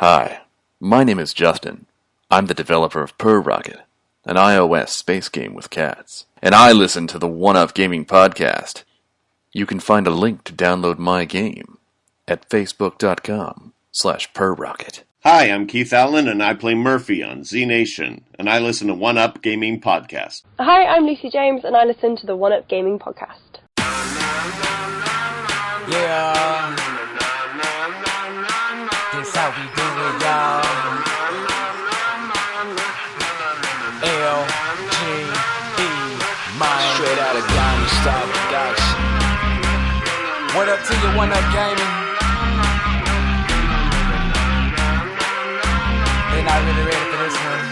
Hi, my name is Justin. I'm the developer of PurRocket, an iOS space game with cats. And I listen to the One Up Gaming podcast. You can find a link to download my game at facebook.com/PurRocket. Hi, I'm Keith Allen, and I play Murphy on Z Nation, and I listen to One Up Gaming Podcast. Hi, I'm Lucy James, and I listen to the One Up Gaming Podcast. Yeah, this how we do it, y'all. L-G-E, mine. Straight out of Diamond Style Production. What up to you, One Up Gaming? They not really ready for this one.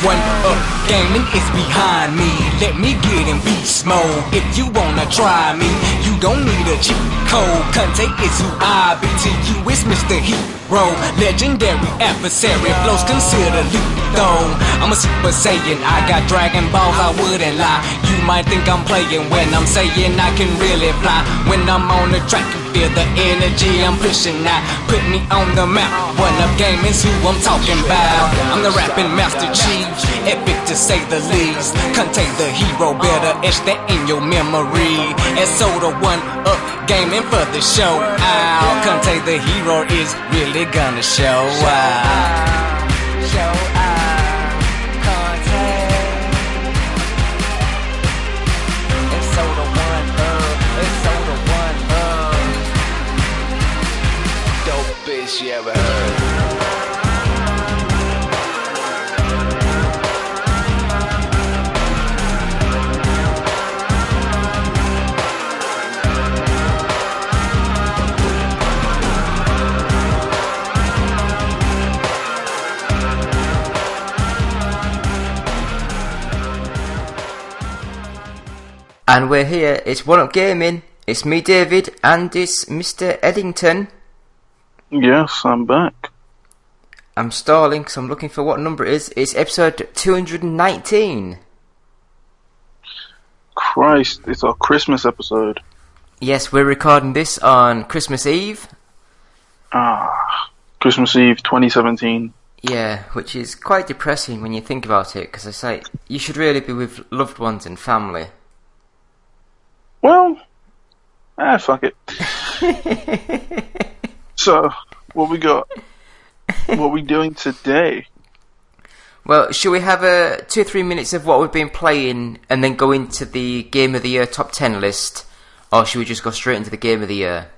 One Up Gaming is behind me. Let me get in beast mode. If you wanna try me, you don't need a cheat code. Conte is who I be. To you it's Mr. Hero, legendary adversary. Flows considered lethal. I'm a Super Saiyan, I got Dragon Balls, I wouldn't lie. You might think I'm playing when I'm saying I can really fly. When I'm on the track, you feel the energy I'm pushing now. Put me on the map. One Up Gaming's who I'm talking about. I'm the rapping Master Chief, epic to say the least. Contain the hero, better etch that in your memory. And so the One Up Gaming for the show out. Contain the hero is really gonna show out. Show out. Contain. And so the One Up. And so the One Up. Dope bitch you ever heard. And we're here, it's One Up Gaming, it's me David, and it's Mr. Eddington. Yes, I'm back. I'm stalling because I'm looking for what number it is. It's episode 219. Christ, it's our Christmas episode. Yes, we're recording this on Christmas Eve. Christmas Eve 2017. Yeah, which is quite depressing when you think about it, because it's like, you should really be with loved ones and family. Well, fuck it. So, what we got? What we doing today? Well, should we have 2 or 3 minutes of what we've been playing and then go into the Game of the Year top 10 list? Or should we just go straight into the Game of the Year?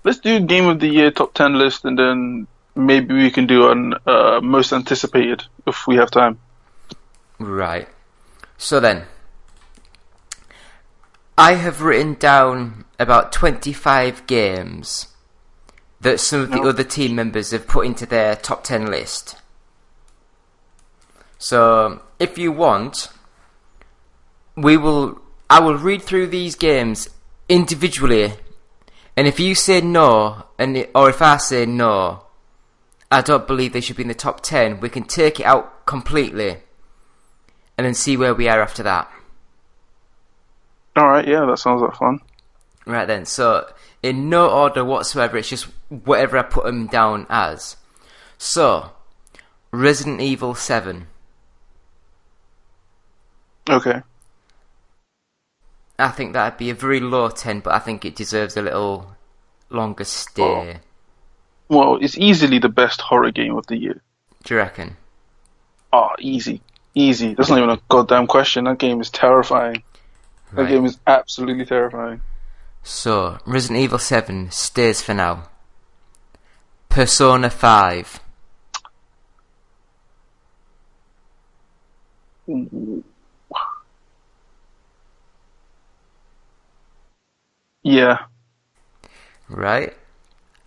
Let's do Game of the Year top 10 list, and then maybe we can do an most anticipated if we have time. Right. So then, I have written down about 25 games that some of the other team members have put into their top 10 list. So, if you want, I will read through these games individually, and if you say no, or if I say no, I don't believe they should be in the top 10, we can take it out completely, and then see where we are after that. Alright, yeah, that sounds like fun. Right then, so in no order whatsoever, it's just whatever I put them down as. So, Resident Evil 7. Okay. I think that'd be a very low 10, but I think it deserves a little longer stay. Well, it's easily the best horror game of the year. Do you reckon? Oh, easy. Easy. That's not even a goddamn question. That game is terrifying. That game is absolutely terrifying. So, Resident Evil 7 stays for now. Persona 5. Yeah. Right.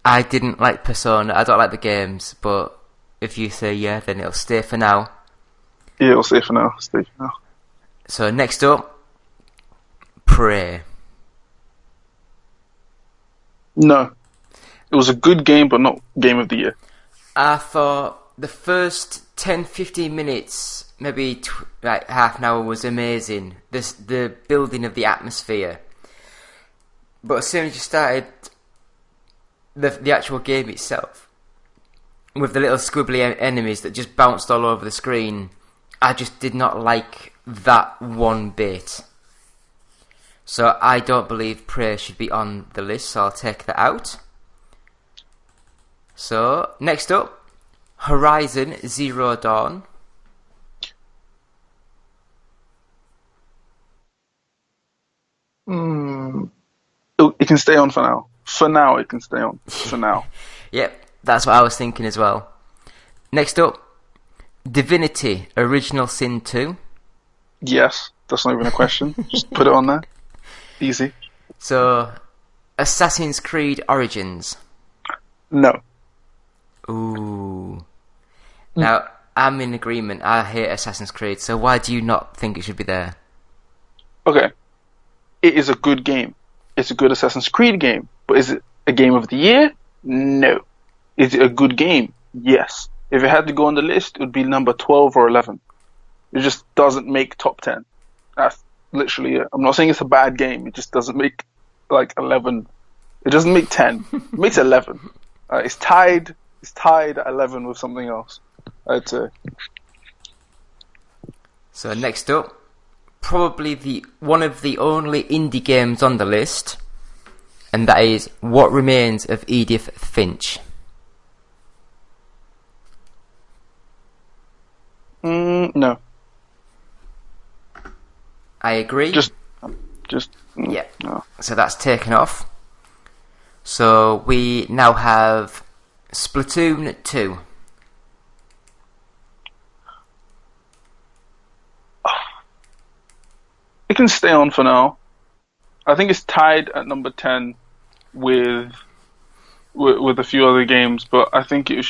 I didn't like Persona. I don't like the games, but if you say yeah, then it'll stay for now. Yeah, it'll stay for now. Stay for now. So, next up, Prey. No. It was a good game, but not Game of the Year. I thought the first 10-15 minutes, maybe half an hour, was amazing. The building of the atmosphere. But as soon as you started the actual game itself, with the little squibbly enemies that just bounced all over the screen, I just did not like that one bit. So I don't believe Prey should be on the list, so I'll take that out. So, next up, Horizon Zero Dawn. It can stay on for now. For now, it can stay on. For now. Yep, that's what I was thinking as well. Next up, Divinity Original Sin 2. Yes, that's not even a question. Just put it on there. Easy. So, Assassin's Creed Origins. No. Ooh. Now, I'm in agreement. I hate Assassin's Creed, so why do you not think it should be there? Okay. It is a good game. It's a good Assassin's Creed game. But is it a game of the year? No. Is it a good game? Yes. If it had to go on the list, it would be number 12 or 11. It just doesn't make top 10. That's literally it. I'm not saying it's a bad game. It just doesn't make, 11. It doesn't make 10. It makes 11. It's tied at 11 with something else, I'd say. So next up, probably one of the only indie games on the list, and that is What Remains of Edith Finch. No. I agree. Yeah. No. So that's taken off. So we now have Splatoon 2. It can stay on for now. I think it's tied at number 10 with a few other games, but I think it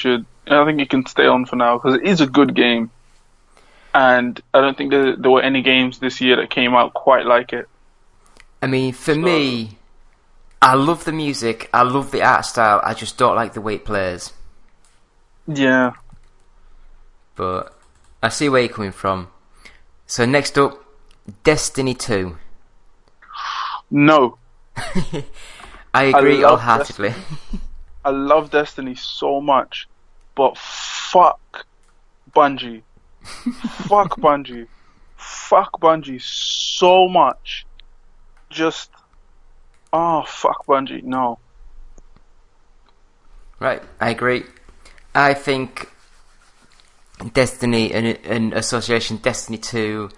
can stay on for now because it is a good game, and I don't think there were any games this year that came out quite like it. I mean, for me, I love the music, I love the art style, I just don't like the way it plays. Yeah. But I see where you're coming from. So next up, Destiny 2. No. I agree wholeheartedly. I love Destiny so much, but fuck Bungie. Fuck Bungie. Fuck Bungie so much. Just, fuck Bungie. No. Right, I agree. I think Destiny and Association Destiny 2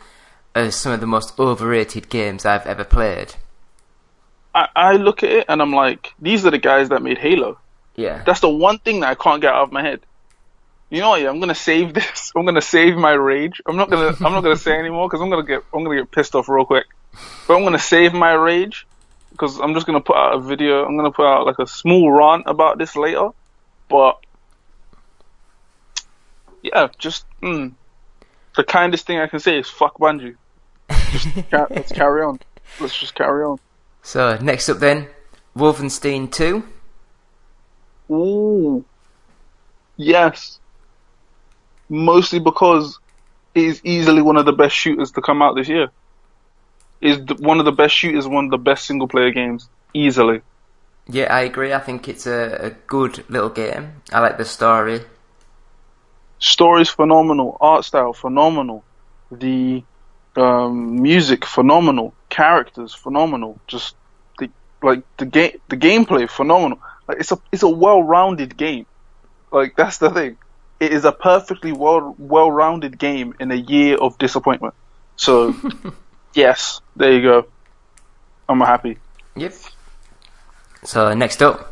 are some of the most overrated games I've ever played. I look at it and I'm like, these are the guys that made Halo. Yeah. That's the one thing that I can't get out of my head. You know what? Yeah, I'm gonna save this. I'm gonna save my rage. I'm not gonna say anymore because I'm gonna get pissed off real quick. But I'm gonna save my rage because I'm just gonna put out a video. I'm gonna put out like a small rant about this later. But yeah, just the kindest thing I can say is fuck Bungie. Let's carry on. Let's just carry on. So next up then, Wolfenstein 2. Ooh, yes. Mostly because it is easily one of the best shooters to come out this year. One of the best shooters, one of the best single player games, easily. Yeah, I agree. I think it's a good little game. I like the story. Story's phenomenal, art style phenomenal, the music phenomenal, characters phenomenal. Just the gameplay phenomenal. Like it's a well-rounded game. Like that's the thing. It is a perfectly well-rounded game in a year of disappointment. So yes, there you go. I'm happy. Yep. So next up,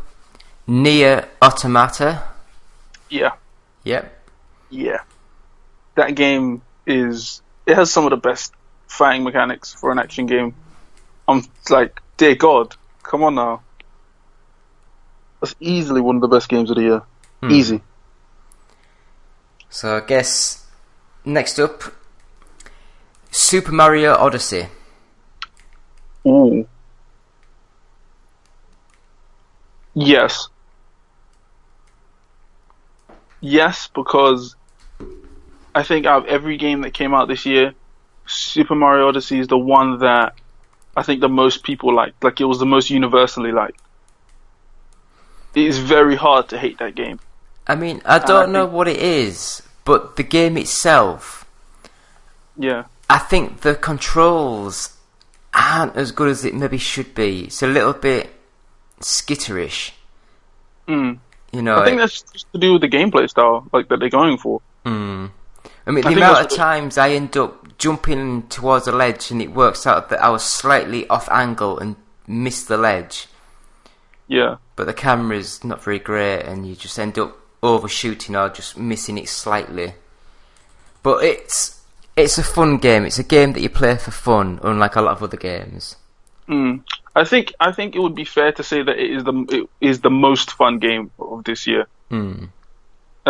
Nier Automata. Yeah. Yep. Yeah. That game has some of the best fighting mechanics for an action game. I'm like, dear God, come on now. That's easily one of the best games of the year. Easy. So I guess next up, Super Mario Odyssey. Ooh. Yes. Yes, because I think out of every game that came out this year, Super Mario Odyssey is the one that I think the most people liked. Like, it was the most universally liked. It is very hard to hate that game. I mean, I don't know what it is, but the game itself, Yeah. I think the controls aren't as good as it maybe should be. It's a little bit skitterish. Mm. You know, I think that's just to do with the gameplay style, like, that they're going for. I mean, the amount of times I end up jumping towards a ledge and it works out that I was slightly off angle and missed the ledge. Yeah. But the camera's not very great and you just end up overshooting or just missing it slightly. But it's a fun game. It's a game that you play for fun, unlike a lot of other games. I think it would be fair to say that it is the most fun game of this year. I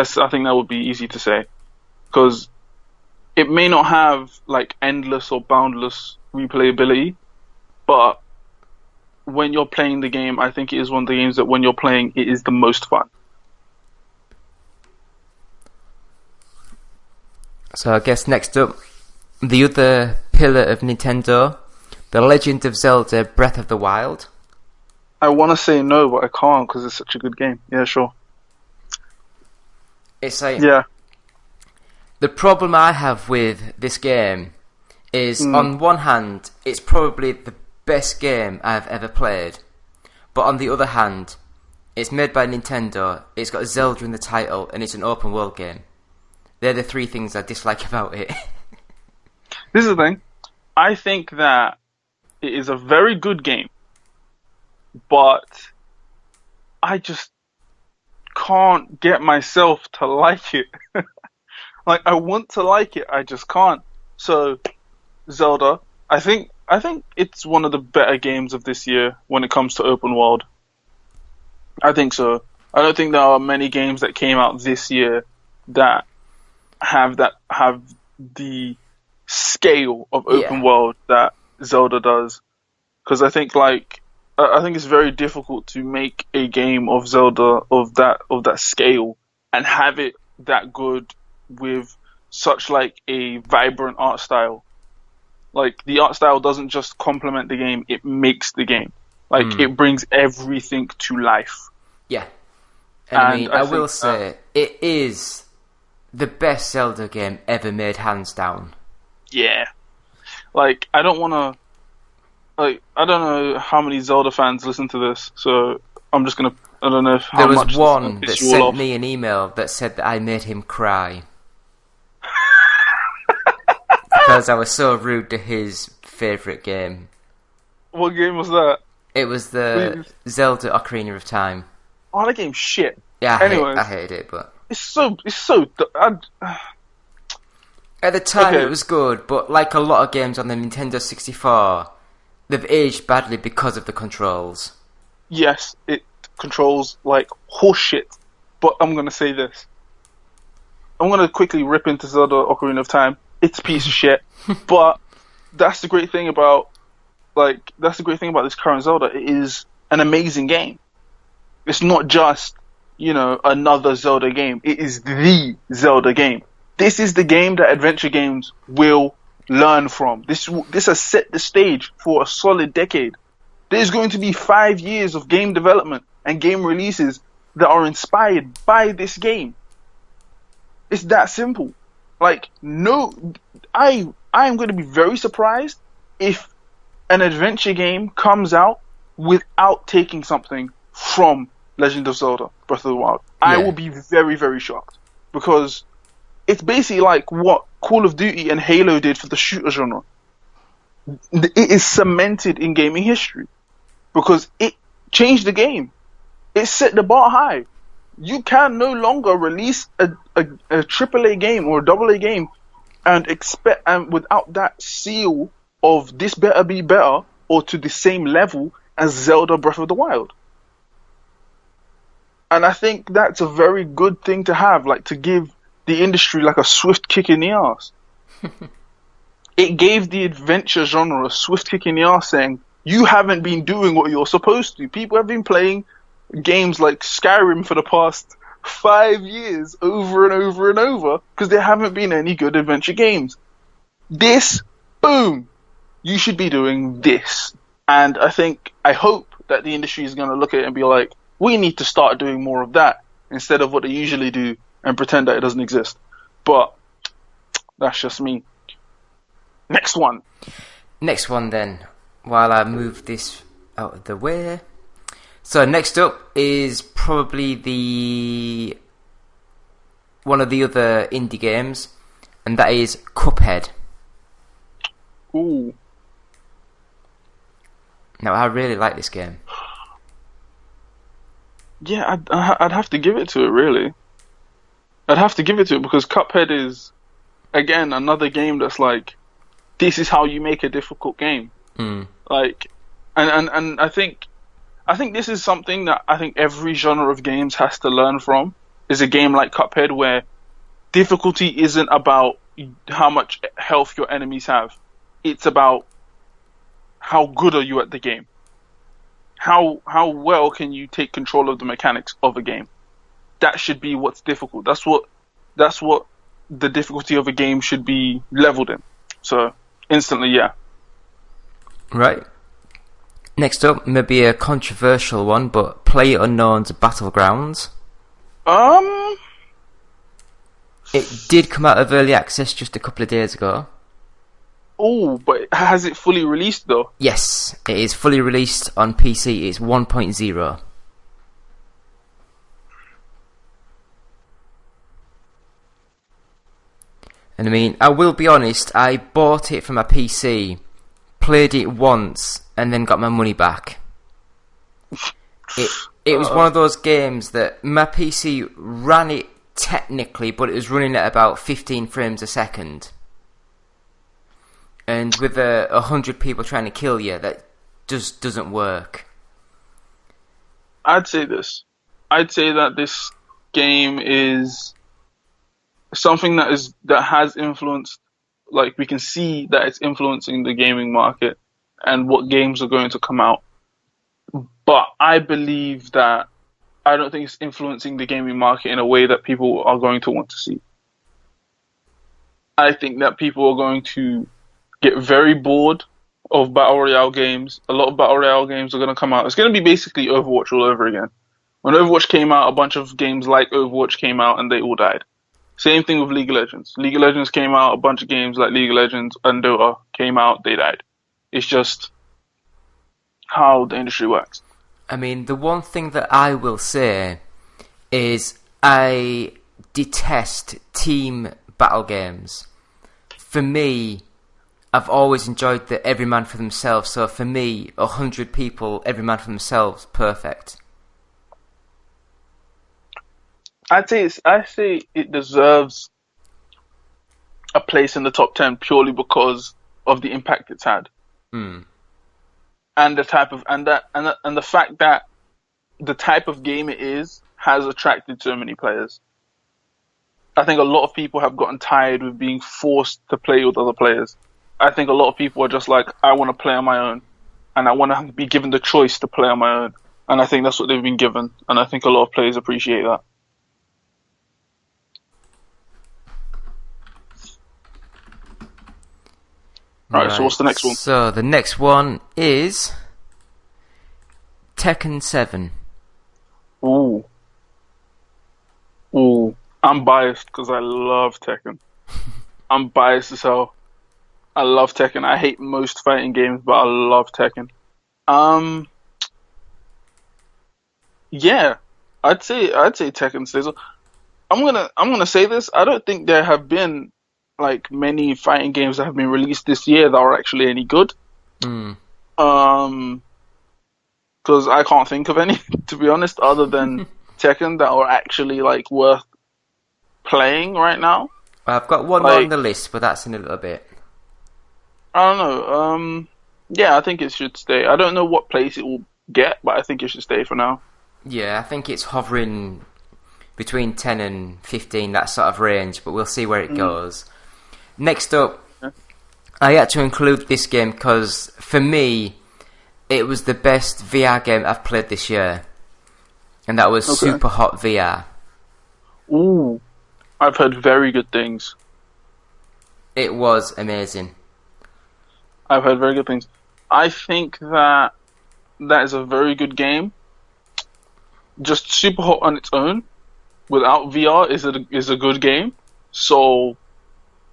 think that would be easy to say, because it may not have like endless or boundless replayability, but when you're playing the game, I think it is one of the games that when you're playing, it is the most fun. So I guess next up, the other pillar of Nintendo, The Legend of Zelda Breath of the Wild. I want to say no, but I can't because it's such a good game. Yeah, sure. It's like... Yeah. The problem I have with this game is, on one hand, it's probably the best game I've ever played. But on the other hand, it's made by Nintendo, it's got Zelda in the title, and it's an open world game. They're the three things I dislike about it. This is the thing. I think that it is a very good game, but I just can't get myself to like it. Like, I want to like it, I just can't. So, Zelda, I think it's one of the better games of this year when it comes to open world. I think so. I don't think there are many games that came out this year that have the scale of open world that Zelda does. Because I think it's very difficult to make a game of Zelda of that scale and have it that good with such like a vibrant art style. Like, the art style doesn't just complement the game, it makes the game. Like, it brings everything to life. Yeah. And I mean, I will say, it is the best Zelda game ever made, hands down. Yeah. Like, I don't know how many Zelda fans listen to this, so I'm just gonna, I don't know how much. There was one that sent me an email that said that I made him cry. Because I was so rude to his favourite game. What game was that? It was the Zelda Ocarina of Time. Oh, that game's shit. Yeah, I hated it, but... It's so... At the time, it was good, but like a lot of games on the Nintendo 64, they've aged badly because of the controls. Yes, it controls like horseshit. But I'm gonna say this. I'm gonna quickly rip into Zelda Ocarina of Time. It's a piece of shit. But that's the great thing about this current Zelda. It is an amazing game. It's not just, another Zelda game. It is the Zelda game. This is the game that adventure games will learn from. This has set the stage for a solid decade. There's going to be 5 years of game development and game releases that are inspired by this game. It's that simple. Like, no, I am going to be very surprised if an adventure game comes out without taking something from Legend of Zelda Breath of the Wild. Yeah. I will be very, very shocked, because it's basically like what Call of Duty and Halo did for the shooter genre. It is cemented in gaming history because it changed the game. It set the bar high. You can no longer release a AAA game or a AA game and expect, and without that seal of this better be better or to the same level as Zelda Breath of the Wild. And I think that's a very good thing to have, like, to give the industry like a swift kick in the ass. It gave the adventure genre a swift kick in the ass, saying, you haven't been doing what you're supposed to. People have been playing games like Skyrim for the past 5 years over and over and over because there haven't been any good adventure games. This, boom, you should be doing this. And I hope that the industry is going to look at it and be like, we need to start doing more of that instead of what they usually do and pretend that it doesn't exist. But that's just me. Next one then, while I move this out of the way. So next up is probably one of the other indie games, and that is Cuphead. Ooh. Now, I really like this game. Yeah, I'd have to give it to it, really. I'd have to give it to it because Cuphead is, again, another game that's like, this is how you make a difficult game. Like, and I think this is something that I think every genre of games has to learn from, is a game like Cuphead where difficulty isn't about how much health your enemies have. It's about how good are you at the game. How well can you take control of the mechanics of a game? That should be what's difficult. That's what the difficulty of a game should be leveled in. So, instantly, yeah. Right. Next up, maybe a controversial one, but PlayerUnknown's Battlegrounds. It did come out of early access just a couple of days ago. Oh, but has it fully released though? Yes, it is fully released on PC. It's 1.0. And I mean, I will be honest, I bought it for my PC, played it once, and then got my money back. It was one of those games that my PC ran it technically, but it was running at about 15 frames a second. And with 100 people trying to kill you, that just doesn't work. I'd say that this game is something that has influenced, like, we can see that it's influencing the gaming market and what games are going to come out. But I believe that I don't think it's influencing the gaming market in a way that people are going to want to see. I think that people are going to get very bored of Battle Royale games. A lot of Battle Royale games are going to come out. It's going to be basically Overwatch all over again. When Overwatch came out, a bunch of games like Overwatch came out and they all died. Same thing with League of Legends. League of Legends came out, a bunch of games like League of Legends and Dota came out, they died. It's just how the industry works. I mean, the one thing that I will say is I detest team battle games. For me, I've always enjoyed the every man for themselves. So for me, 100 people, every man for themselves, perfect. I say it deserves a place in the top 10 purely because of the impact it's had. And the type of and the fact that the type of game it is has attracted so many players. I think a lot of people have gotten tired with being forced to play with other players. I think a lot of people are just like, I want to play on my own, and I want to be given the choice to play on my own. And I think that's what they've been given, and I think a lot of players appreciate that. Right, so what's the next one? So the next one is Tekken 7. Ooh, I'm biased because I love Tekken. I'm biased as hell. I love Tekken. I hate most fighting games, but I love Tekken. Yeah, I'd say Tekken stays. I'm gonna say this. I don't think there have been like many fighting games that have been released this year that are actually any good. Because I can't think of any, to be honest, other than Tekken that are actually like worth playing right now. I've got one more on the list, but that's in a little bit. I don't know. Yeah, I think it should stay. I don't know what place it will get, but I think it should stay for now. Yeah, I think it's hovering between 10 and 15, that sort of range, but we'll see where it goes. Next up, I had to include this game because, for me, it was the best VR game I've played this year. And that was Super Hot VR. Ooh, I've heard very good things. It was amazing. I've heard very good things. I think that is a very good game. Just Super Hot on its own, without VR, is a good game. So,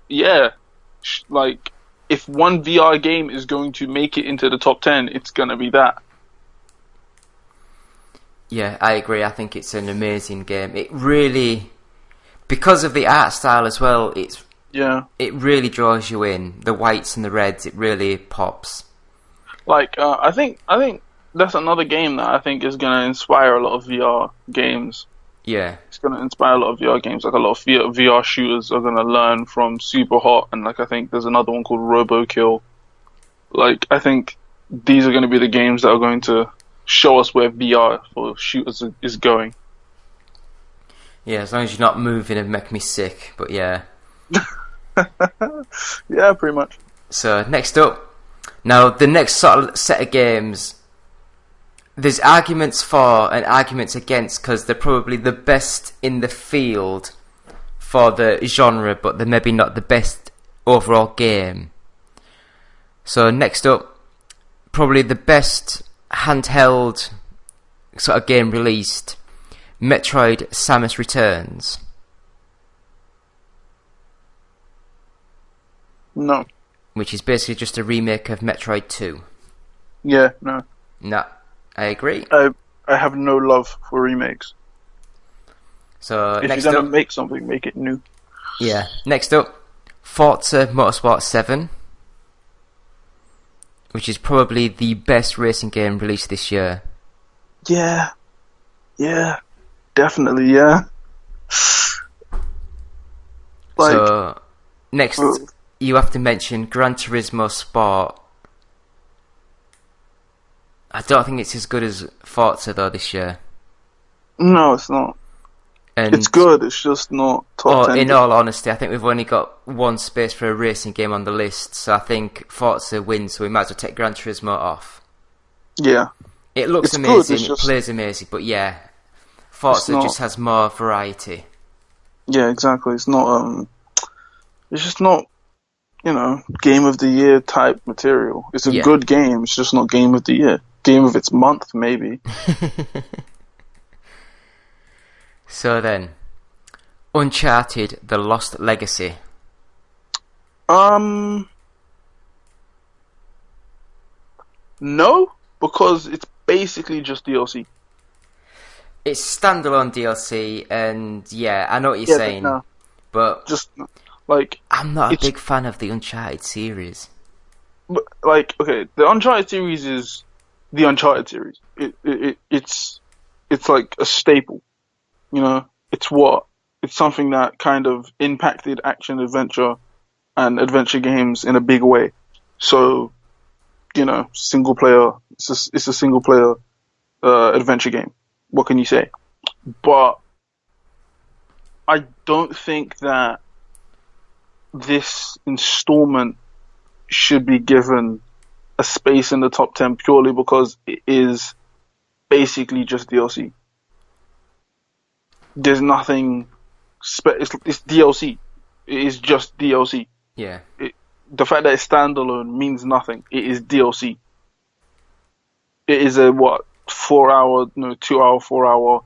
yeah, like if one VR game is going to make it into the top 10, it's gonna be that. Yeah, I agree. I think it's an amazing game. It really, because of the art style as well, it really draws you in. The whites and the reds, it really pops. Like, I think that's another game that I think is gonna inspire a lot of VR games. Yeah, it's gonna inspire a lot of VR games. Like a lot of VR shooters are gonna learn from Super Hot, and like I think there's another one called Robokill. Like I think these are gonna be the games that are going to show us where VR for shooters is going. Yeah, as long as you're not moving and make me sick, but yeah. Yeah, pretty much. So, next up. Now, the next sort of set of games, there's arguments for and arguments against, because they're probably the best in the field for the genre, but they're maybe not the best overall game. So, next up, probably the best handheld sort of game released, Metroid Samus Returns. No. Which is basically just a remake of Metroid 2. Yeah, no. No, I agree. I have no love for remakes. So if next you're gonna up, make something, make it new. Yeah. Next up, Forza Motorsport 7. Which is probably the best racing game released this year. Yeah. Yeah. Definitely, yeah. Like, so, next, you have to mention Gran Turismo Sport. I don't think it's as good as Forza, though, this year. No, it's not. And it's good, it's just not top 10. In all honesty, I think we've only got one space for a racing game on the list, so I think Forza wins, so we might as well take Gran Turismo off. Yeah. It looks amazing, it plays amazing, but yeah, Forza just has more variety. Yeah, exactly. It's not, it's just not, game of the year type material. It's a good game, it's just not game of the year. Game of its month, maybe. So then, Uncharted: The Lost Legacy. No, because it's basically just DLC. It's standalone DLC, and yeah, I know what you're saying, but just like I'm not a big fan of the Uncharted series. But like, okay, the Uncharted series is the Uncharted series. It's like a staple. It's something that kind of impacted action adventure and adventure games in a big way. So, single player, it's a single player adventure game. What can you say? But I don't think that this installment should be given a space in the top 10 purely because it is basically just DLC. There's nothing it's DLC. It is just DLC. Yeah. The fact that it's standalone means nothing. It is DLC. It is a 4 hour, 2 hour, 4 hour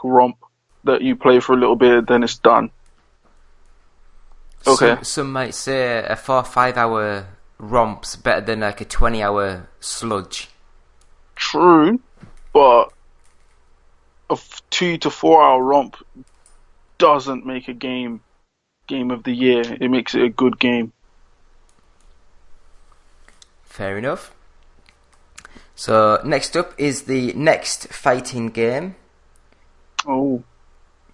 romp that you play for a little bit, then it's done. Okay. Some might say a 4 or 5 hour romp's better than like a 20-hour sludge. True, but a 2 to 4 hour romp doesn't make a game of the year. It makes it a good game. Fair enough. So next up is the next fighting game. Oh.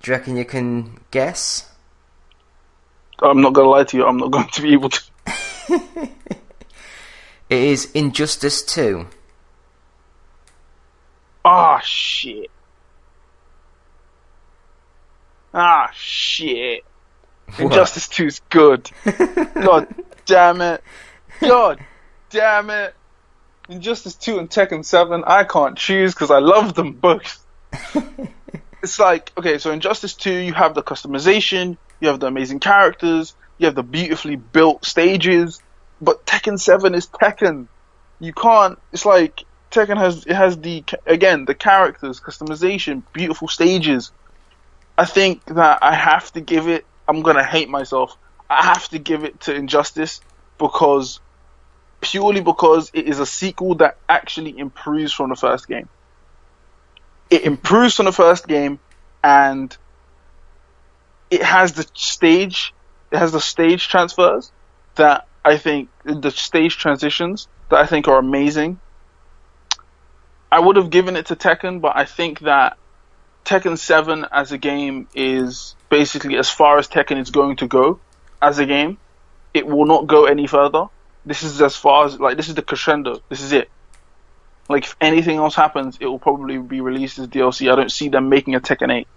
Do you reckon you can guess? I'm not going to lie to you, I'm not going to be able to. It is Injustice 2. Ah, shit. What? Injustice 2 is good. God damn it. Injustice 2 and Tekken 7, I can't choose because I love them both. It's like, okay, so Injustice 2, you have the customization, you have the amazing characters, you have the beautifully built stages, but Tekken 7 is Tekken. You can't. It's like Tekken has the characters, customization, beautiful stages. I think that I have to give it. I'm gonna hate myself. I have to give it to Injustice purely because it is a sequel that actually improves from the first game. It improves from the first game, and it has the stage transfers that I think, the stage transitions that I think are amazing. I would have given it to Tekken, but I think that Tekken 7 as a game is basically as far as Tekken is going to go as a game. It will not go any further. This is as far as, this is the crescendo. This is it. Like, if anything else happens, it will probably be released as DLC. I don't see them making a Tekken 8.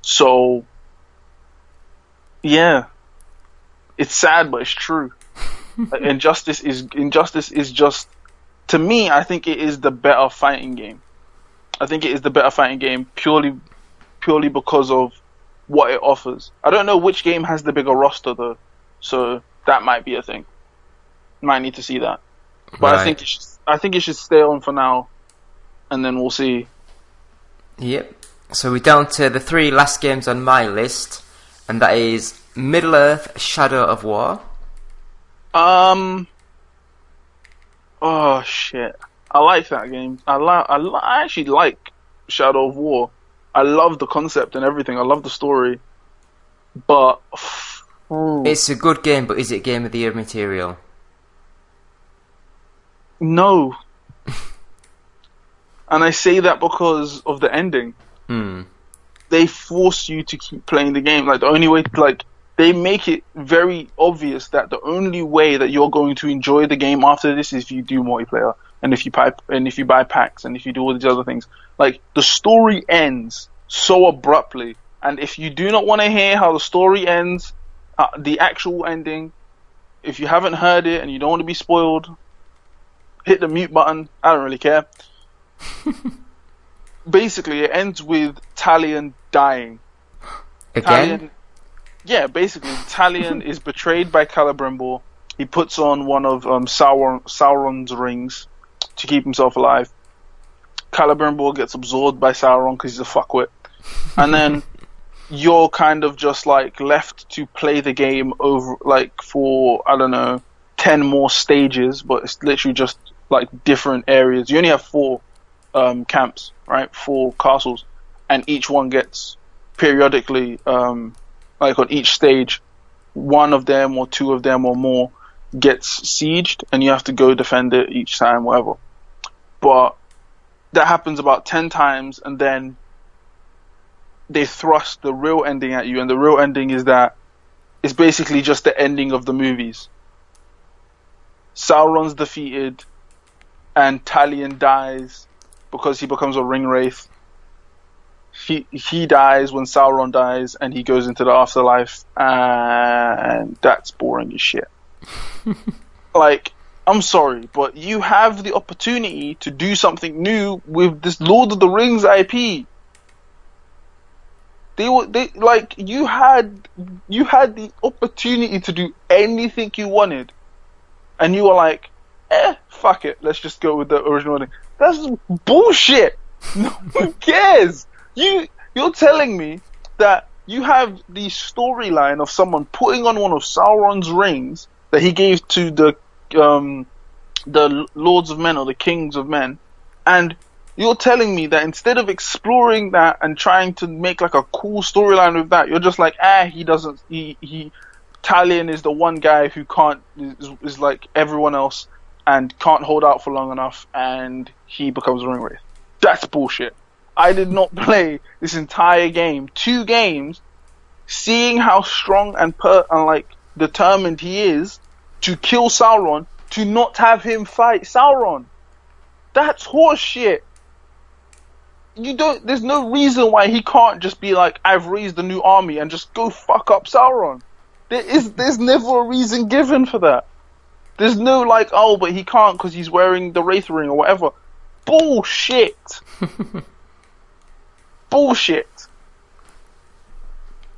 So, yeah. It's sad, but it's true. Injustice is just, to me, I think it is the better fighting game. I think it is the better fighting game purely because of what it offers. I don't know which game has the bigger roster though, so that might be a thing. Might need to see that, but right. I think it should stay on for now, and then we'll see. Yep. So we're down to the 3 last games on my list, and that is Middle Earth: Shadow of War. Oh shit! I like that game. I actually like Shadow of War. I love the concept and everything. I love the story, but it's a good game. But is it Game of the Year material? No. And I say that because of the ending. They force you to keep playing the game. Like, the only way, they make it very obvious that the only way that you're going to enjoy the game after this is if you do multiplayer, and if you buy packs, and if you do all these other things. Like, the story ends so abruptly, and if you do not want to hear how the story ends, the actual ending, if you haven't heard it and you don't want to be spoiled, hit the mute button. I don't really care. Basically, it ends with Talion dying. Again? Basically, Talion is betrayed by Celebrimbor. He puts on one of Sauron's rings to keep himself alive. Celebrimbor gets absorbed by Sauron because he's a fuckwit. And then you're kind of just left to play the game over for, I don't know, 10 more stages, but it's literally just different areas. You only have 4 camps, right? 4 castles, and each one gets periodically, on each stage, one of them or 2 of them or more gets sieged, and you have to go defend it each time, whatever. But that happens about 10 times, and then they thrust the real ending at you, and the real ending is that it's basically just the ending of the movies. Sauron's defeated, and Talion dies because he becomes a ring wraith. He dies when Sauron dies, and he goes into the afterlife, and that's boring as shit. I'm sorry, but you have the opportunity to do something new with this Lord of the Rings IP. You had the opportunity to do anything you wanted, and you were like, fuck it, let's just go with the original thing. That's bullshit. No one cares. You're telling me that you have the storyline of someone putting on one of Sauron's rings that he gave to the Lords of Men or the Kings of Men, and you're telling me that instead of exploring that and trying to make a cool storyline with that, you're just Talion is the one guy who is like everyone else and can't hold out for long enough, and he becomes a ring wraith. That's bullshit. I did not play this entire game, 2 games, seeing how strong and determined he is to kill Sauron, to not have him fight Sauron. That's horseshit. There's no reason why he can't just be I've raised a new army and just go fuck up Sauron. There's never a reason given for that. There's no but he can't because he's wearing the Wraith ring or whatever. Bullshit. Bullshit.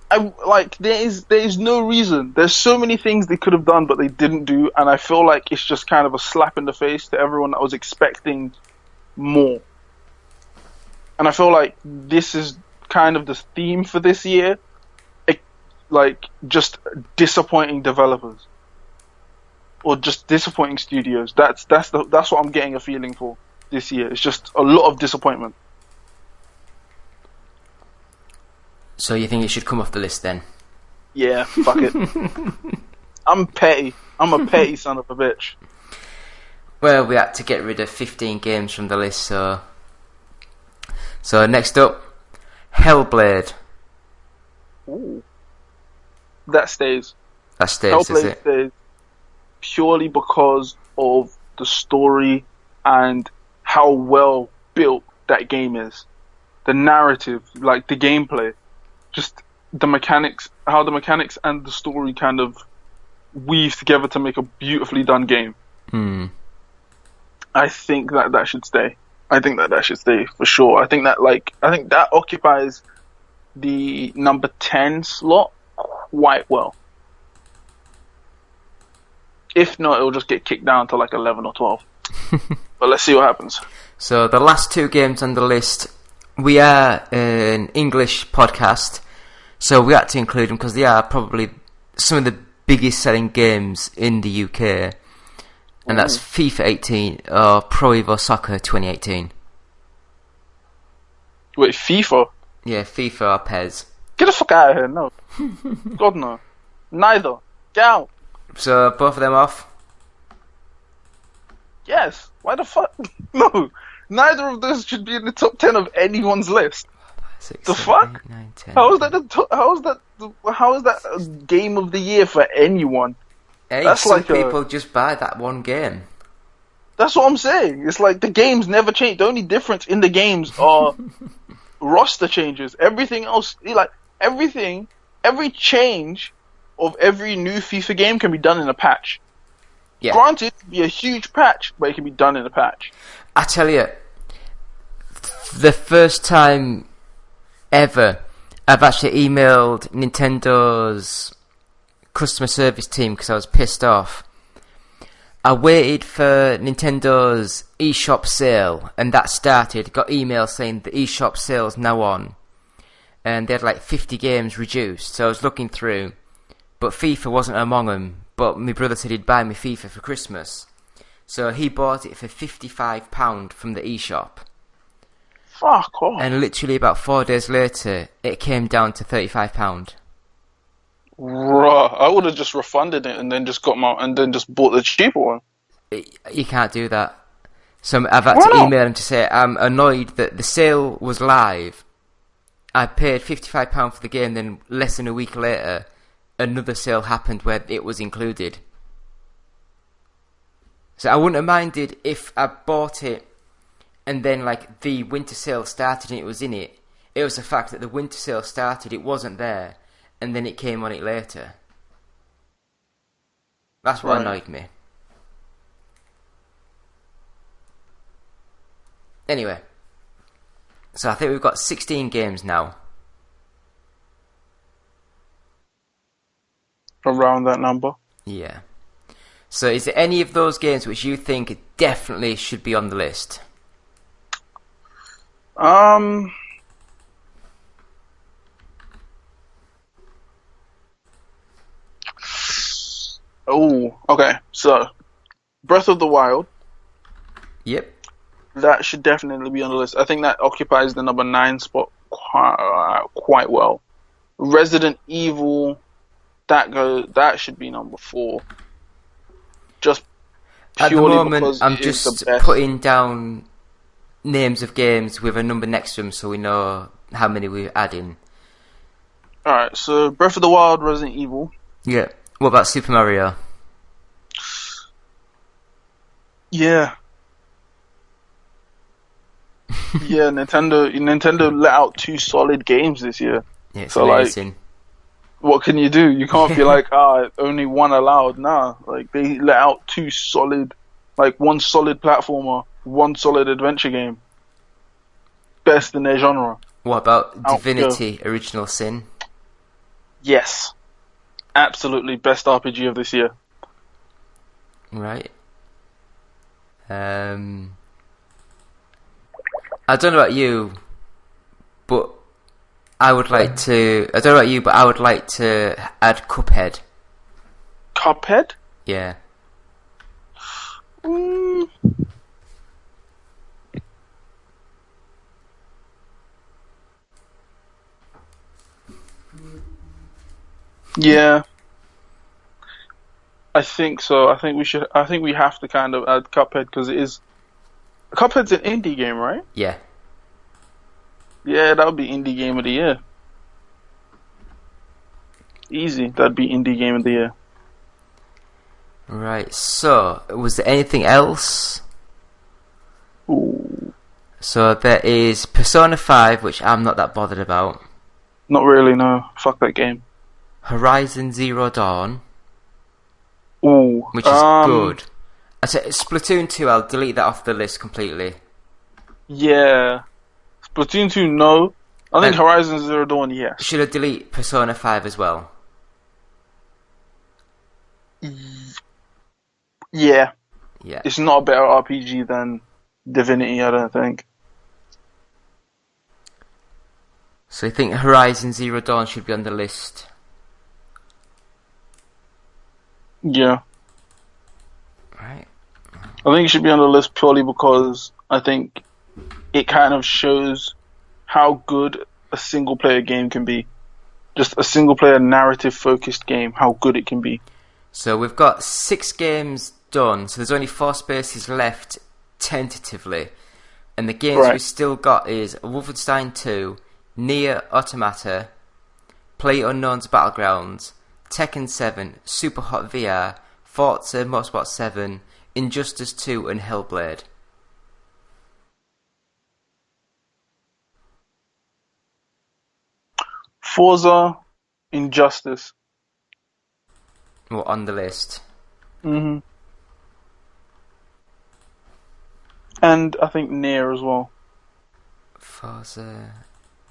there is no reason. There's so many things they could have done, but they didn't do, and I feel like it's just kind of a slap in the face to everyone that was expecting more. And I feel like this is kind of the theme for this year, like just disappointing developers or just disappointing studios. That's what I'm getting a feeling for this year. It's just a lot of disappointment. So you think it should come off the list then? Yeah, fuck it. I'm petty. I'm a petty son of a bitch. Well, we had to get rid of 15 games from the list, so next up, Hellblade. Ooh. That stays. That stays, Hellblade is it? stays purely because of the story and how well built that game is. The narrative, like the gameplay. Just the mechanics, how the mechanics and the story kind of weave together to make a beautifully done game. I think that should stay. I think that should stay for sure. I think that occupies the number 10 slot quite well. If not, it'll just get kicked down to like 11 or 12. But let's see what happens. So the last two games on the list, we are an English podcast, so we had to include them because they are probably some of the biggest selling games in the UK, and that's FIFA 18 or Pro Evo Soccer 2018. Wait, FIFA? Yeah, FIFA or PES. Get the fuck out of here, no. God, no. Neither. Get out. So both of them off? Yes. Why the fuck? No. Neither of those should be in the top 10 of anyone's list. 6, The 7, fuck? 8, 9, 10. How is that a game of the year for anyone? Hey, That's some like people just buy that one game. That's what I'm saying. It's like the games never change. The only difference in the games are roster changes. Everything else, every change of every new FIFA game can be done in a patch. Yeah. Granted, it can be a huge patch, but it can be done in a patch. I tell you, the first time ever I've actually emailed Nintendo's customer service team because I was pissed off. I waited for Nintendo's eShop sale, and that started. Got email saying the eShop sale's now on, and they had like 50 games reduced. So I was looking through, but FIFA wasn't among them. But my brother said he'd buy me FIFA for Christmas, so he bought it for £55 from the eShop. Fuck off. And literally about 4 days later, it came down to £35. Bruh, I would have just refunded it and then just bought the cheaper one. You can't do that. So I've had Why to not? email him to say I'm annoyed that the sale was live. I paid £55 for the game, then less than a week later, another sale happened where it was included. So I wouldn't have minded if I bought it and then like the winter sale started and it was in it. It was the fact that the winter sale started, it wasn't there, and then it came on it later. That's what annoyed me. Anyway, so I think we've got 16 games now. Around that number. Yeah. So is there any of those games which you think definitely should be on the list? Oh, okay. So, Breath of the Wild. Yep. That should definitely be on the list. I think that occupies the number 9 spot quite well. Resident Evil, that should be number 4. Just At the purely moment, because I'm it is just the best. putting down names of games with a number next to them so we know how many we're adding. Alright, so Breath of the Wild, Resident Evil. Yeah. What about Super Mario? Yeah. Yeah, Nintendo let out 2 solid games this year. Yeah, it's So, amazing. What can you do? You can't be like, only one allowed. Nah, like they let out 2 solid, like one solid platformer, one solid adventure game. Best in their genre. What about Out Divinity Original Sin? Yes. Absolutely best RPG of this year. Right. I don't know about you, but I would like to. I don't know about you, but I would like to add Cuphead. Cuphead? Yeah. Yeah. I think so. I think we should. I think we have to kind of add Cuphead because it is. Cuphead's an indie game, right? Yeah. Yeah, that would be indie game of the year. Easy. That'd be indie game of the year. Right. So, was there anything else? Ooh. So there is Persona 5, which I'm not that bothered about. Not really. No. Fuck that game. Horizon Zero Dawn, Ooh. which is good. I said Splatoon 2. I'll delete that off the list completely. Yeah. Splatoon 2, no. I think And- Horizon Zero Dawn, yes. Should I delete Persona 5 as well? Yeah. Yeah. It's not a better RPG than Divinity, I don't think. So I think Horizon Zero Dawn should be on the list. Yeah. Right. I think it should be on the list purely because I think it kind of shows how good a single player game can be. Just a single player narrative focused game, how good it can be. So we've got 6 games done, so there's only 4 spaces left tentatively. And the games Right. we've still got is Wolfenstein 2, Nier Automata, PlayerUnknown's Battlegrounds, Tekken 7, Super Hot VR, Forza Motorsport 7, Injustice 2 and Hellblade. Forza, Injustice. Well, on the list. hmm And I think Nier as well. Forza,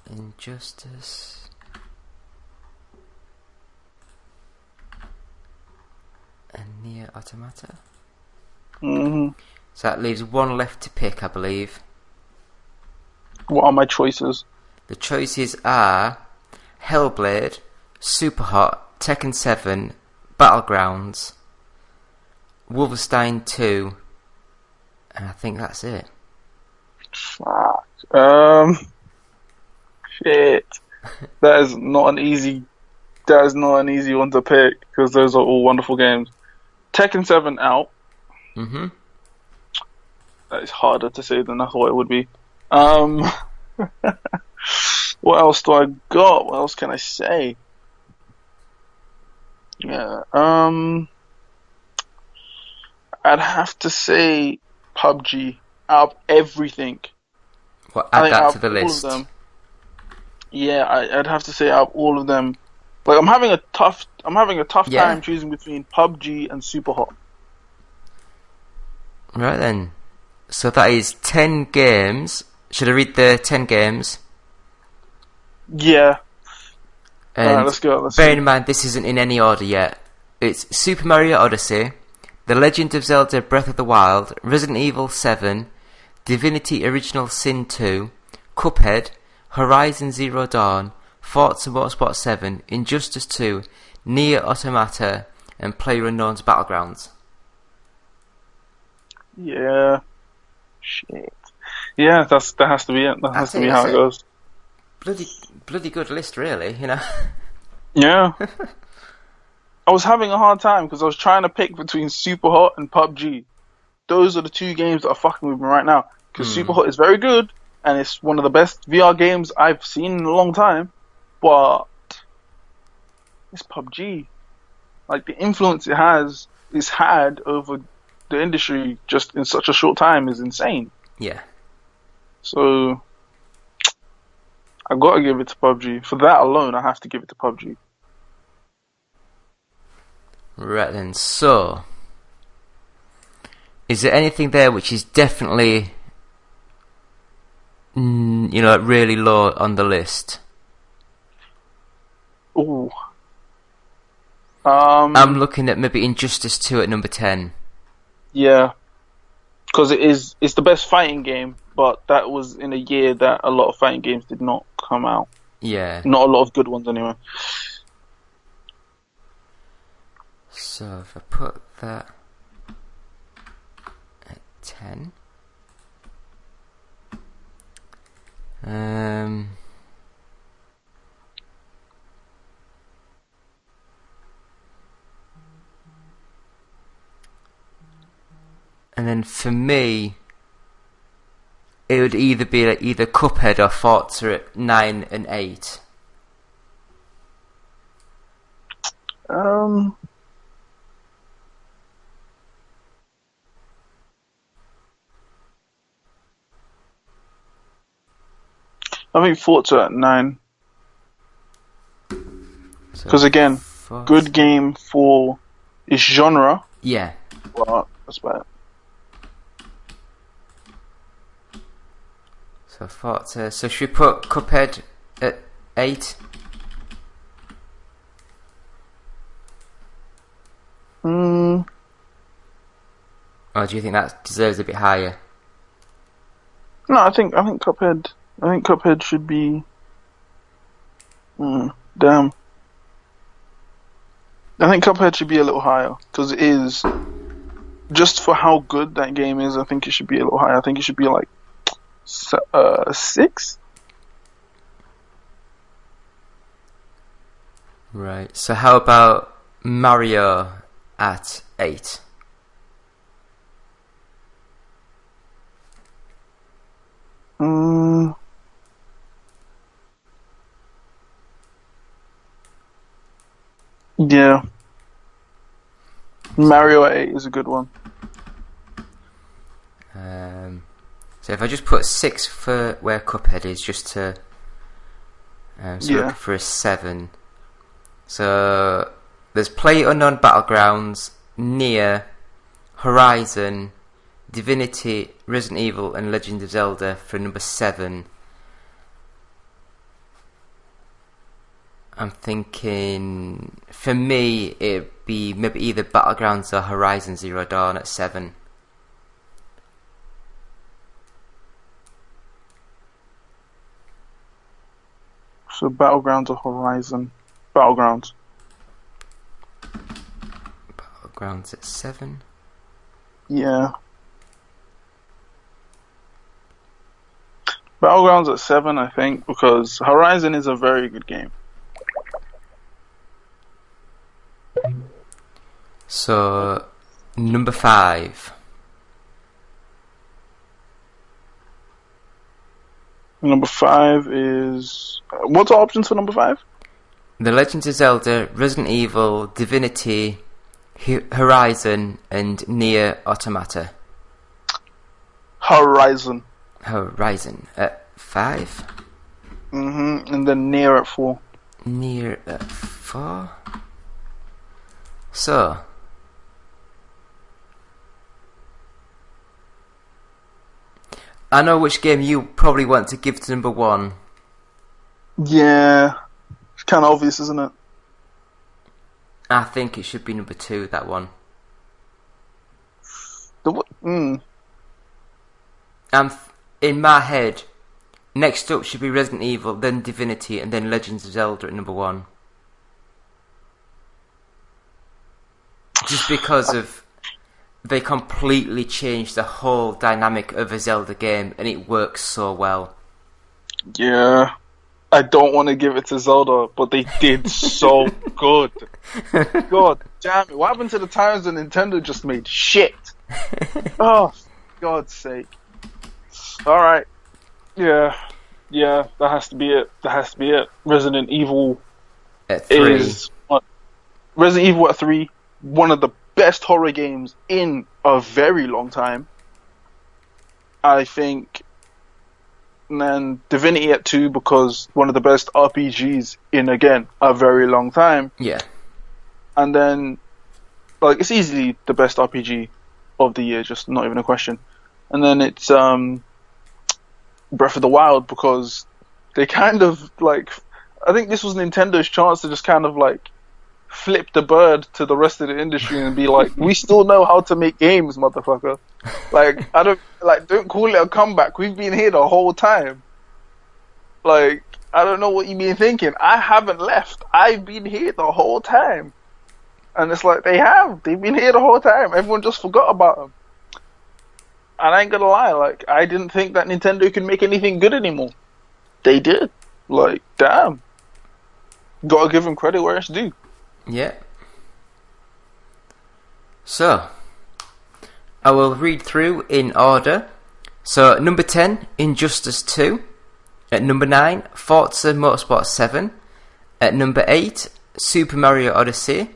Injustice... and Nier Automata. hmm So that leaves 1 left to pick, I believe. What are my choices? The choices are Hellblade, Superhot, Tekken 7, Battlegrounds, Wolfenstein 2, and I think that's it. Fuck. Shit. That is not an easy. That is not an easy one to pick because those are all wonderful games. Tekken 7 out. Mm-hmm. That is harder to say than I thought it would be. What else do I got? What else can I say? Yeah. I'd have to say PUBG out of everything. Well, I add think that out to the of all of list. them, yeah, I'd have to say out of all of them, like I'm having a tough Yeah. time choosing between PUBG and Superhot. Right then. So that is 10 games. Should I read the 10 games? Yeah. And Alright, let's go. Let's bear see. in mind, this isn't in any order yet. It's Super Mario Odyssey, The Legend of Zelda Breath of the Wild, Resident Evil 7, Divinity Original Sin 2, Cuphead, Horizon Zero Dawn, Forza Motorsport 7, Injustice 2, Nier Automata, and PlayerUnknown's Battlegrounds. Yeah. Shit. Yeah, that has to be it. That has to be how it goes. Bloody good list, really, you know. Yeah. I was having a hard time because I was trying to pick between Superhot and PUBG. Those are the 2 games that are fucking with me right now. Because Superhot is very good, and it's one of the best VR games I've seen in a long time. But it's PUBG. Like, the influence it's had over the industry just in such a short time is insane. Yeah. So I've got to give it to PUBG. For that alone, I have to give it to PUBG. Right then, so is there anything there which is definitely really low on the list? Ooh. I'm looking at maybe Injustice 2 at number 10. Yeah, because it's the best fighting game, but that was in a year that a lot of fighting games did not come out. Yeah. Not a lot of good ones, anyway. So if I put that at 10, and then for me, it would either be like either Cuphead or Forza at 9 and 8. I think Forza at 9. Because So again, Forza- good game for its genre. Yeah. Well, that's bad. So Forza. So should we put Cuphead at 8? Or do you think that deserves a bit higher? No, I think Cuphead. I think Cuphead should be. Damn. I think Cuphead should be a little higher because it is just for how good that game is. I think it should be a little higher. I think it should be like 6. Right. So how about Mario at 8? Yeah. Mario at 8 is a good one. So if I just put 6 for where Cuphead is, just to looking for a 7. So there's PlayerUnknown Battlegrounds, Nier, Horizon, Divinity, Resident Evil, and Legend of Zelda for number 7. I'm thinking, for me, it'd be maybe either Battlegrounds or Horizon Zero Dawn at 7. So Battlegrounds or Horizon? Battlegrounds. Battlegrounds at 7. Yeah. Battlegrounds at 7, I think, because Horizon is a very good game. So, number 5. Number 5 is... what's the options for number 5? The Legend of Zelda, Resident Evil, Divinity, Horizon, and Nier Automata. Horizon. Horizon at 5. And then Nier at 4. Nier at 4. So, I know which game you probably want to give to number 1. Yeah. It's kind of obvious, isn't it? I think it should be number 2, that one. In my head, next up should be Resident Evil, then Divinity, and then Legends of Zelda at number 1. Just because of they completely changed the whole dynamic of a Zelda game, and it works so well. Yeah. I don't want to give it to Zelda, but they did so good. God damn it. What happened to the times when Nintendo just made shit? Oh, for God's sake. Alright. Yeah. Yeah, that has to be it. Resident Evil At 3. is... Resident Evil at 3. One of the best horror games in a very long time. I think... And then Divinity at 2 because one of the best RPGs in, again, a very long time. Yeah. And then, like, it's easily the best RPG of the year, just not even a question. And then it's Breath of the Wild because they kind of, like, I think this was Nintendo's chance to just kind of, like, flip the bird to the rest of the industry and be like, we still know how to make games, motherfucker. Like, don't call it a comeback. We've been here the whole time. Like, I don't know what you've been thinking. I haven't left. I've been here the whole time. And it's like, they've been here the whole time. Everyone just forgot about them. And I ain't gonna lie, like, I didn't think that Nintendo could make anything good anymore. They did. Like, damn. Gotta give them credit where it's due. Yeah. So, I will read through in order. So, number 10, Injustice 2. At number 9, Forza Motorsport 7. At number 8, Super Mario Odyssey.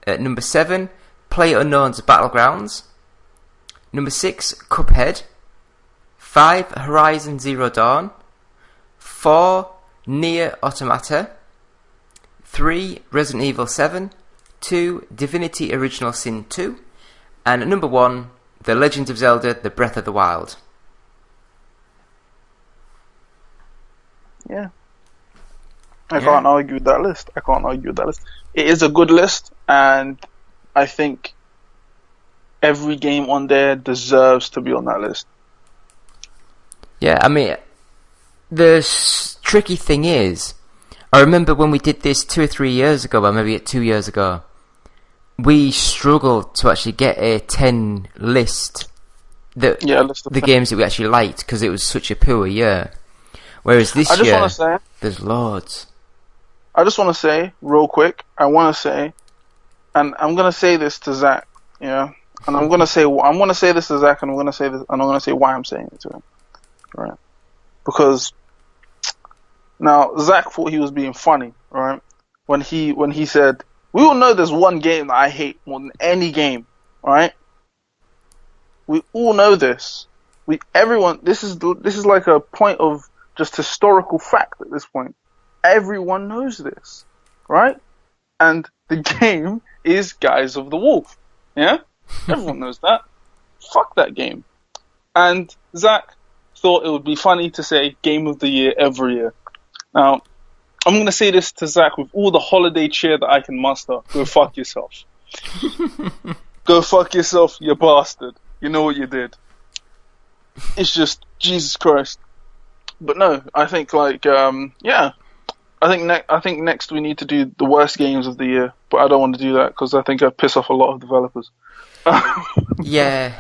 At number 7, PlayerUnknown's Battlegrounds. Number 6, Cuphead. 5, Horizon Zero Dawn. 4, Nier Automata. 3, Resident Evil 7. 2, Divinity Original Sin 2. And at number 1, The Legend of Zelda, The Breath of the Wild. Yeah. I can't argue with that list. It is a good list, and I think every game on there deserves to be on that list. Yeah, I mean, the tricky thing is, I remember when we did this 2 or 3 years ago, or maybe 2 years ago, we struggled to actually get a 10 list. List of the 10 games that we actually liked, because it was such a poor year. Whereas this year, there's loads. I just want to say, real quick, and I'm going to say this to Zach, yeah? And I'm going to say this to Zach, and I'm going to say why I'm saying it to him. Right? Because, now, Zach thought he was being funny, right? When he said, we all know there's one game that I hate more than any game, right? We all know this. This is like a point of just historical fact at this point. Everyone knows this, right? And the game is Guise of the Wolf. Yeah? Everyone knows that. Fuck that game. And Zach thought it would be funny to say Game of the Year every year. Now, I'm going to say this to Zach with all the holiday cheer that I can muster. Go fuck yourself. Go fuck yourself, you bastard. You know what you did. It's just, Jesus Christ. But no, I think I think next we need to do the worst games of the year. But I don't want to do that because I think I'd piss off a lot of developers. Yeah.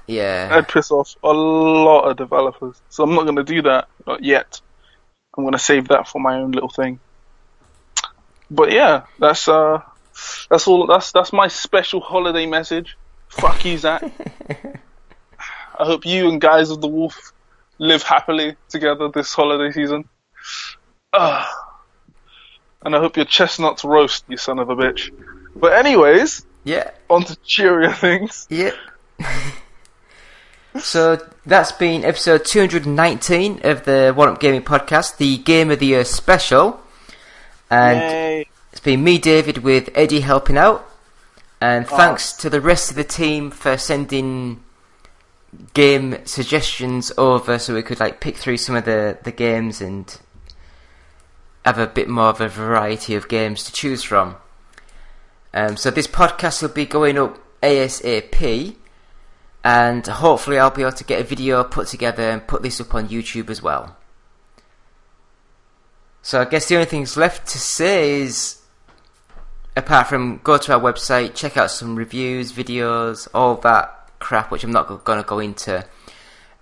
I'd piss off a lot of developers. So I'm not going to do that, not yet. I'm going to save that for my own little thing. But yeah, that's all. That's my special holiday message. Fuck you, Zach. I hope you and Guise of the Wolf live happily together this holiday season. And I hope your chestnuts roast, you son of a bitch. But anyways, on to cheerier things. Yeah. So that's been episode 219 of the One Up Gaming Podcast, the Game of the Year special. And Yay. It's been me, David, with Eddie helping out. And thanks to the rest of the team for sending game suggestions over so we could pick through some of the games and have a bit more of a variety of games to choose from. So this podcast will be going up ASAP, and hopefully I'll be able to get a video put together and put this up on YouTube as well. So I guess the only thing left to say is, apart from go to our website, check out some reviews, videos, all that crap, which I'm not going to go into.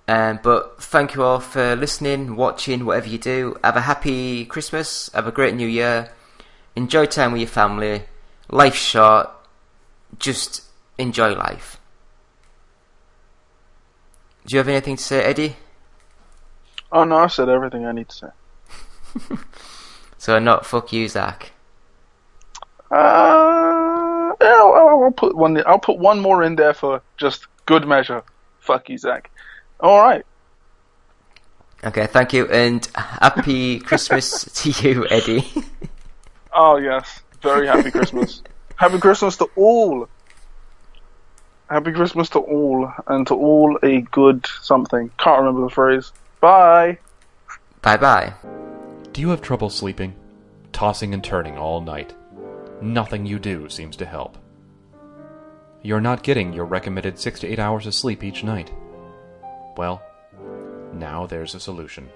But thank you all for listening, watching, whatever you do. Have a happy Christmas, have a great New Year, enjoy time with your family. Life's short, just enjoy life. Do you have anything to say, Eddie? Oh no, I said everything I need to say. So not fuck you, Zach. I'll put one more in there for just good measure. Fuck you, Zach. All right. Okay, thank you, and happy Christmas to you, Eddie. Oh yes, very happy Christmas. Happy Christmas to all. Happy Christmas to all, and to all a good something. Can't remember the phrase. Bye. Bye-bye. Do you have trouble sleeping? Tossing and turning all night? nothing you do seems to help. You're not getting your recommended 6 to 8 hours of sleep each night. Well, now there's a solution.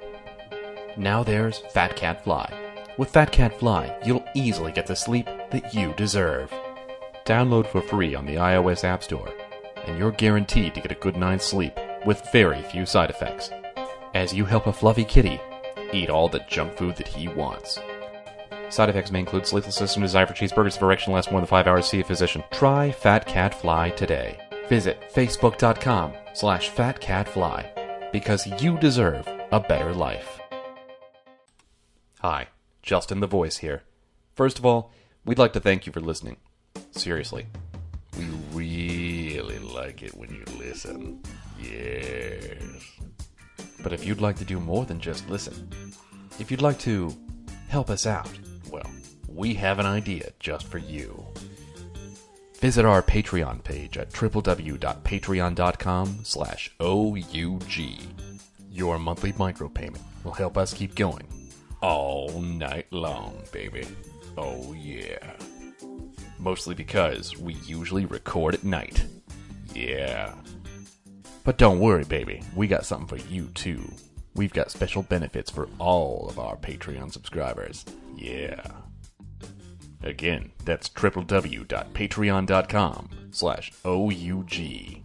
Now there's Fat Cat Fly. With Fat Cat Fly, you'll easily get the sleep that you deserve. Download for free on the iOS App Store, and you're guaranteed to get a good night's sleep with very few side effects, as you help a fluffy kitty eat all the junk food that he wants. Side effects may include sleeplessness and desire for cheeseburgers. If erection lasts more than 5 hours, see a physician. Try Fat Cat Fly today. Visit facebook.com/fatcatfly because you deserve a better life. Hi, Justin the Voice here. First of all, we'd like to thank you for listening. Seriously. We really like it when you listen. Yes. But if you'd like to do more than just listen, if you'd like to help us out, well, we have an idea just for you. Visit our Patreon page at www.patreon.com/OUG. Your monthly micropayment will help us keep going all night long, baby. Oh yeah. Mostly because we usually record at night. Yeah. But don't worry, baby. We got something for you, too. We've got special benefits for all of our Patreon subscribers. Yeah. Again, that's www.patreon.com/OUG.